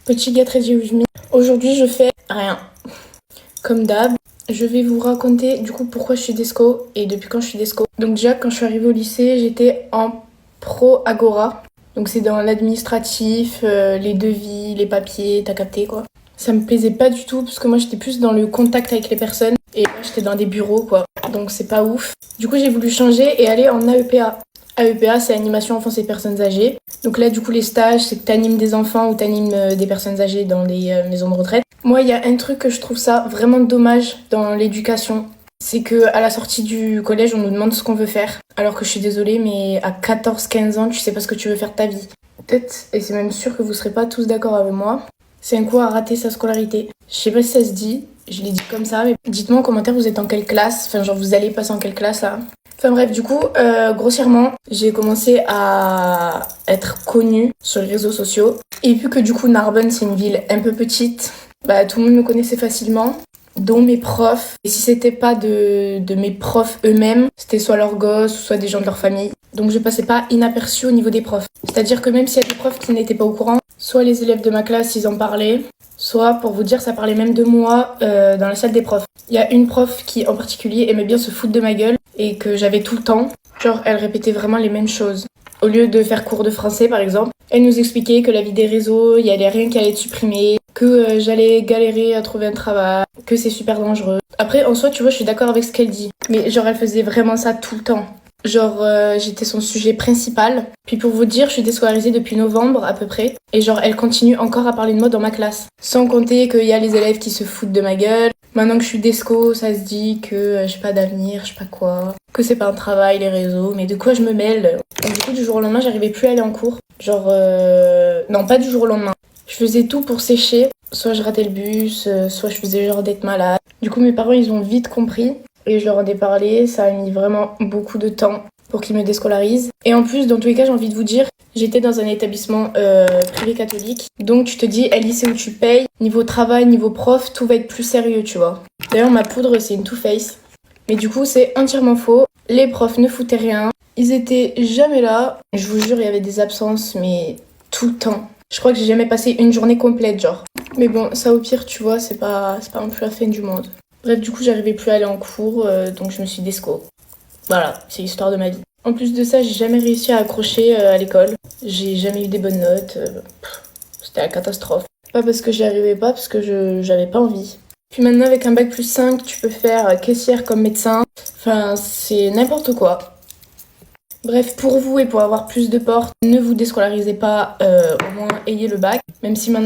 Petit get ready with me. Aujourd'hui, je fais rien. Comme d'hab, je vais vous raconter du coup pourquoi je suis desco et depuis quand je suis desco. Donc déjà, quand je suis arrivée au lycée, j'étais en pro Agora. Donc c'est dans l'administratif, les devis, les papiers, t'as capté quoi. Ça me plaisait pas du tout parce que moi j'étais plus dans le contact avec les personnes et là j'étais dans des bureaux quoi. Donc c'est pas ouf. Du coup j'ai voulu changer et aller en AEPA. AEPA, c'est animation enfance et personnes âgées. Donc là, du coup, les stages, c'est que t'animes des enfants ou t'animes des personnes âgées dans des maisons de retraite. Moi, il y a un truc que je trouve ça vraiment dommage dans l'éducation. C'est que à la sortie du collège, on nous demande ce qu'on veut faire. Alors que je suis désolée, mais à 14-15 ans, tu sais pas ce que tu veux faire de ta vie. Peut-être, et c'est même sûr que vous serez pas tous d'accord avec moi, c'est un coup à rater sa scolarité. Je sais pas si ça se dit, je l'ai dit comme ça, mais dites-moi en commentaire, vous êtes en quelle classe. Enfin, genre, vous allez passer en quelle classe là. Enfin bref, du coup, grossièrement, j'ai commencé à être connue sur les réseaux sociaux. Et vu que du coup, Narbonne, c'est une ville un peu petite, bah tout le monde me connaissait facilement, dont mes profs. Et si c'était pas de mes profs eux-mêmes, c'était soit leurs gosses, soit des gens de leur famille. Donc je passais pas inaperçue au niveau des profs. C'est-à-dire que même s'il y a des profs qui n'étaient pas au courant, soit les élèves de ma classe, ils en parlaient, soit, pour vous dire, ça parlait même de moi dans la salle des profs. Il y a une prof qui, en particulier, aimait bien se foutre de ma gueule et que j'avais tout le temps. Genre, elle répétait vraiment les mêmes choses. Au lieu de faire cours de français, par exemple, elle nous expliquait que la vie des réseaux, il y allait rien qui allait être supprimé, que j'allais galérer à trouver un travail, que c'est super dangereux. Après, en soi, tu vois, je suis d'accord avec ce qu'elle dit. Mais genre, elle faisait vraiment ça tout le temps. Genre, j'étais son sujet principal. Puis pour vous dire, je suis déscolarisée depuis novembre à peu près. Et genre, elle continue encore à parler de moi dans ma classe. Sans compter qu'il y a les élèves qui se foutent de ma gueule. Maintenant que je suis desco, ça se dit que j'ai pas d'avenir, je sais pas quoi. Que c'est pas un travail, les réseaux. Mais de quoi je me mêle? Donc du coup, du jour au lendemain, j'arrivais plus à aller en cours. Genre, non, pas du jour au lendemain. Je faisais tout pour sécher. Soit je ratais le bus, soit je faisais genre d'être malade. Du coup, mes parents, ils ont vite compris. Et je leur en ai parlé, ça a mis vraiment beaucoup de temps pour qu'ils me déscolarisent. Et en plus, dans tous les cas, j'ai envie de vous dire, j'étais dans un établissement privé catholique. Donc tu te dis, à lycée où tu payes, niveau travail, niveau prof, tout va être plus sérieux, tu vois. D'ailleurs, ma poudre, c'est une Too Faced. Mais du coup, c'est entièrement faux. Les profs ne foutaient rien. Ils étaient jamais là. Je vous jure, il y avait des absences, mais tout le temps. Je crois que j'ai jamais passé une journée complète, genre. Mais bon, ça au pire, tu vois, c'est pas non plus la fin du monde. Bref, du coup, j'arrivais plus à aller en cours, donc je me suis desco. Voilà, c'est l'histoire de ma vie. En plus de ça, j'ai jamais réussi à accrocher à l'école. J'ai jamais eu des bonnes notes. C'était la catastrophe. Pas parce que j'y arrivais pas, parce que j'avais pas envie. Puis maintenant, avec un bac plus 5, tu peux faire caissière comme médecin. Enfin, c'est n'importe quoi. Bref, pour vous et pour avoir plus de portes, ne vous déscolarisez pas, au moins ayez le bac. Même si maintenant